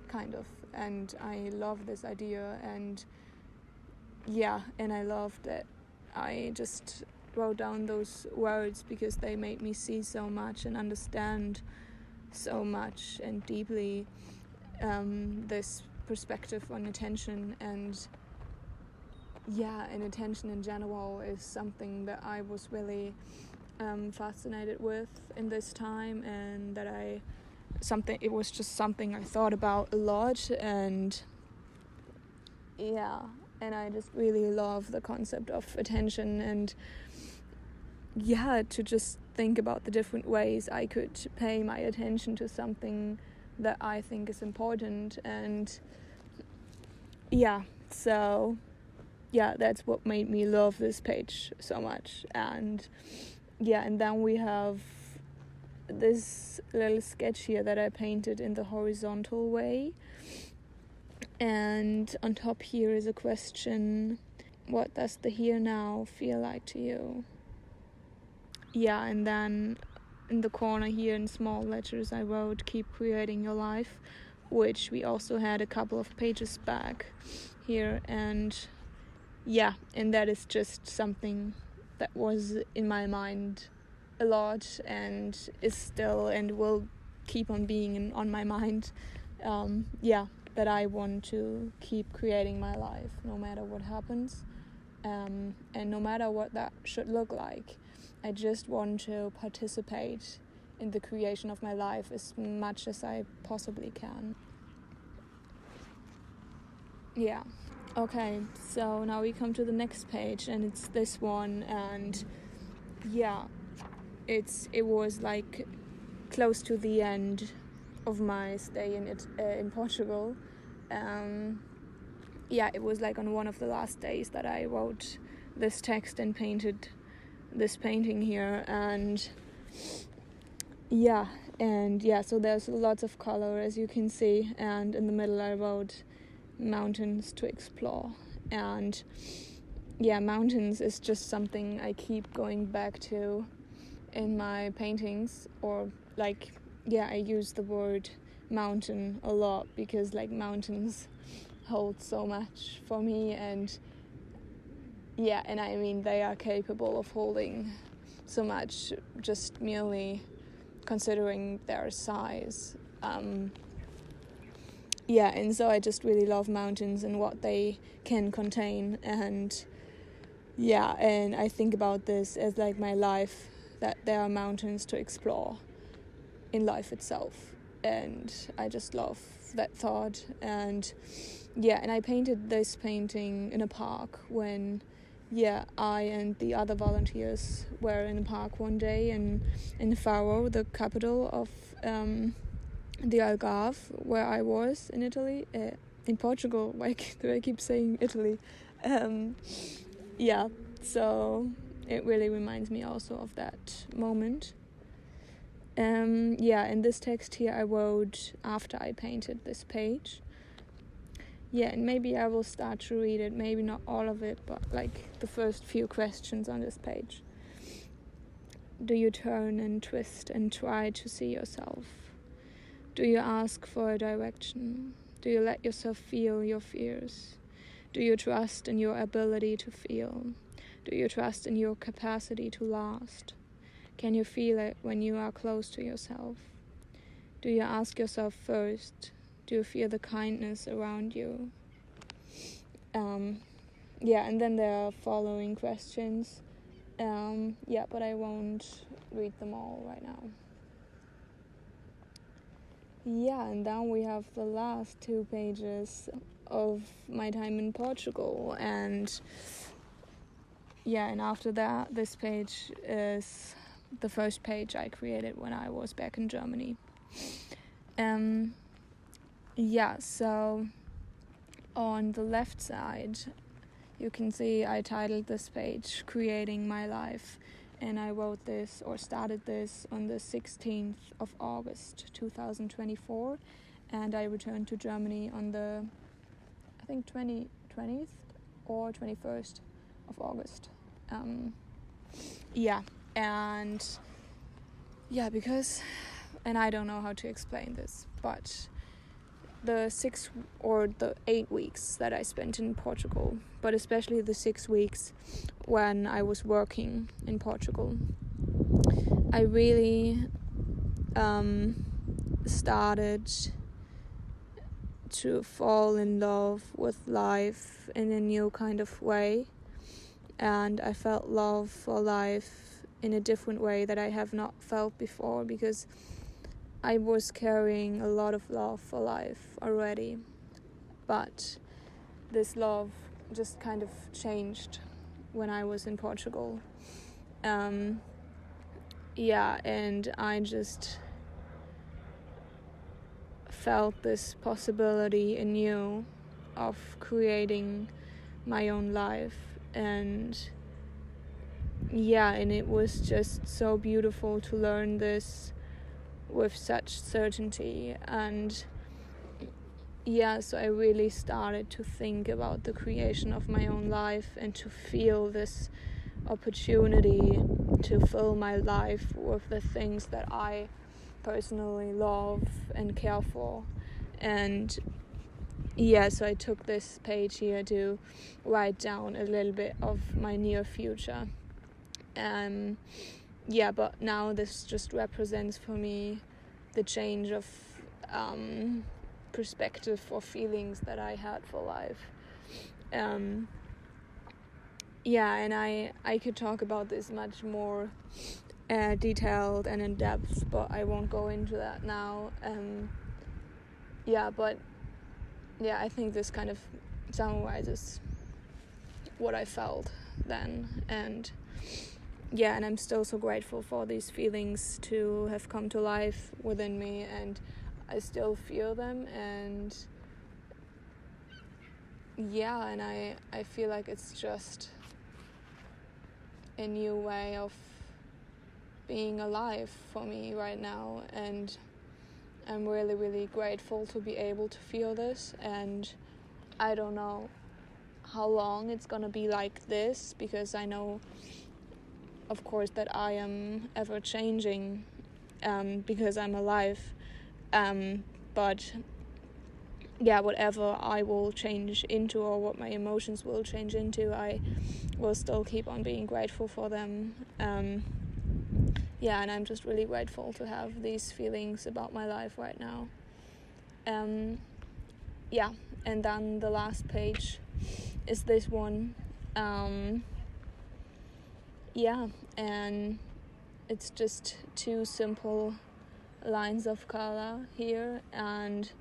kind of. And I love this idea, and I love that I just wrote down those words because they made me see so much and understand so much and deeply this perspective on attention. And attention in general is something that I was really fascinated with in this time, and that it was just something I thought about a lot, and I just really love the concept of attention, and to just think about the different ways I could pay my attention to something that I think is important. And that's what made me love this page so much. And then we have this little sketch here that I painted in the horizontal way, and on top here is a question: what does the here now feel like to you? And then in the corner here in small letters I wrote, keep creating your life, which we also had a couple of pages back here. And that is just something that was in my mind a lot, and is still and will keep on being on my mind. That I want to keep creating my life no matter what happens, and no matter what that should look like. I just want to participate in the creation of my life as much as I possibly can. Okay, so now we come to the next page, and it's this one, and it was like close to the end of my stay in Portugal. It was like on one of the last days that I wrote this text and painted this painting here, and so there's lots of color, as you can see, and in the middle I wrote mountains to explore. And mountains is just something I keep going back to in my paintings, or I use the word mountain a lot because mountains hold so much for me, and I mean they are capable of holding so much just merely considering their size. And so I just really love mountains and what they can contain, and I think about this as my life, that there are mountains to explore in life itself, and I just love that thought. And I painted this painting in a park when I and the other volunteers were in a park one day in Faro, the capital of the Algarve, where I was in Italy, in Portugal. Why do I keep saying Italy? So it really reminds me also of that moment. In this text here I wrote after I painted this page. Yeah, and maybe I will start to read it, maybe not all of it, but like the first few questions on this page. Do you turn and twist and try to see yourself? Do you ask for a direction? Do you let yourself feel your fears? Do you trust in your ability to feel? Do you trust in your capacity to last? Can you feel it when you are close to yourself? Do you ask yourself first? Do you feel the kindness around you? And then there are following questions. But I won't read them all right now. Yeah, and then we have the last 2 pages of my time in Portugal, and after that, this page is the first page I created when I was back in Germany. So on the left side, you can see I titled this page Creating My Life, and I wrote this or started this on the 16th of August 2024, and I returned to Germany on the, I think, 20th or 21st of August. Because, and I don't know how to explain this, but the 6 or the 8 weeks that I spent in Portugal, but especially the 6 weeks when I was working in Portugal, I really started to fall in love with life in a new kind of way, and I felt love for life in a different way that I have not felt before, because I was carrying a lot of love for life already, but this love just kind of changed when I was in Portugal. And I just felt this possibility anew of creating my own life, and it was just so beautiful to learn this with such certainty. And so I really started to think about the creation of my own life and to feel this opportunity to fill my life with the things that I personally love and care for. And so I took this page here to write down a little bit of my near future. But now this just represents for me the change of perspective or feelings that I had for life. And I could talk about this much more detailed and in depth, but I won't go into that now. I think this kind of summarizes what I felt then, and I'm still so grateful for these feelings to have come to life within me, and I still feel them, and I feel like it's just a new way of being alive for me right now, and I'm really, really grateful to be able to feel this. And I don't know how long it's gonna be like this, because I know, of course, that I am ever changing, because I'm alive, but whatever I will change into, or what my emotions will change into, I will still keep on being grateful for them. And I'm just really grateful to have these feelings about my life right now. And then the last page is this one. And it's just 2 simple lines of color here, and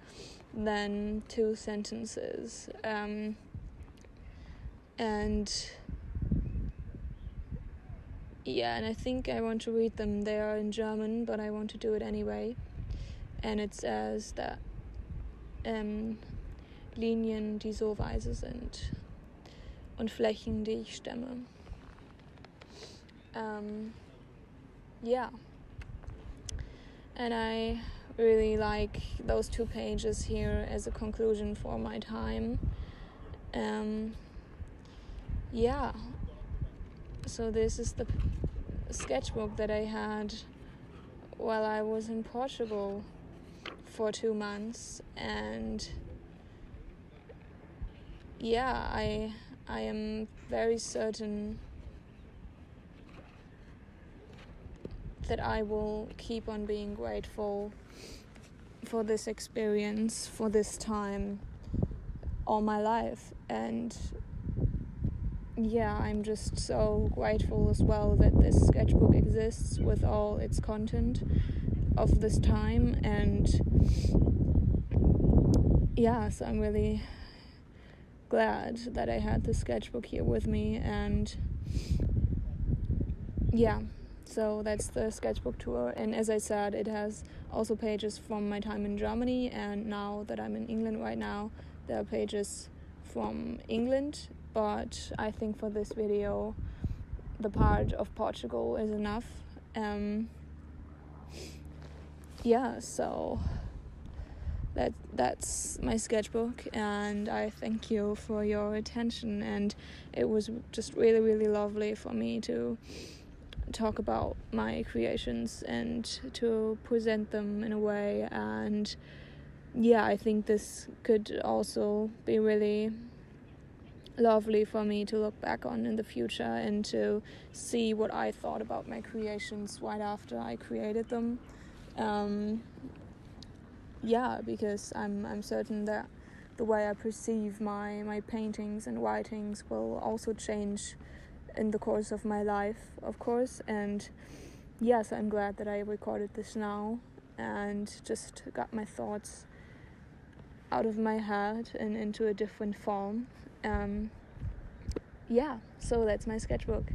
then 2 sentences. And I think I want to read them. They are in German, but I want to do it anyway. And it says that Linien, die so weise sind, und Flächen, die ich stemme. Yeah, and I really like those 2 pages here as a conclusion for my time. Yeah, so this is the sketchbook that I had while I was in Portugal for 2 months, and yeah, I am very certain that I will keep on being grateful for this experience, for this time, all my life. And yeah, I'm just so grateful as well that this sketchbook exists with all its content of this time. And yeah, so I'm really glad that I had this sketchbook here with me. And yeah, so that's the sketchbook tour. And as I said, it has also pages from my time in Germany, and now that I'm in England right now, there are pages from England, but I think for this video the part of Portugal is enough. Yeah, so that's my sketchbook, and I thank you for your attention. And it was just really, really lovely for me to talk about my creations and to present them in a way. And yeah, I think this could also be really lovely for me to look back on in the future and to see what I thought about my creations right after I created them. Yeah, because I'm certain that the way I perceive my paintings and writings will also change in the course of my life, of course. And yes, I'm glad that I recorded this now and just got my thoughts out of my head and into a different form. Yeah, so that's my sketchbook.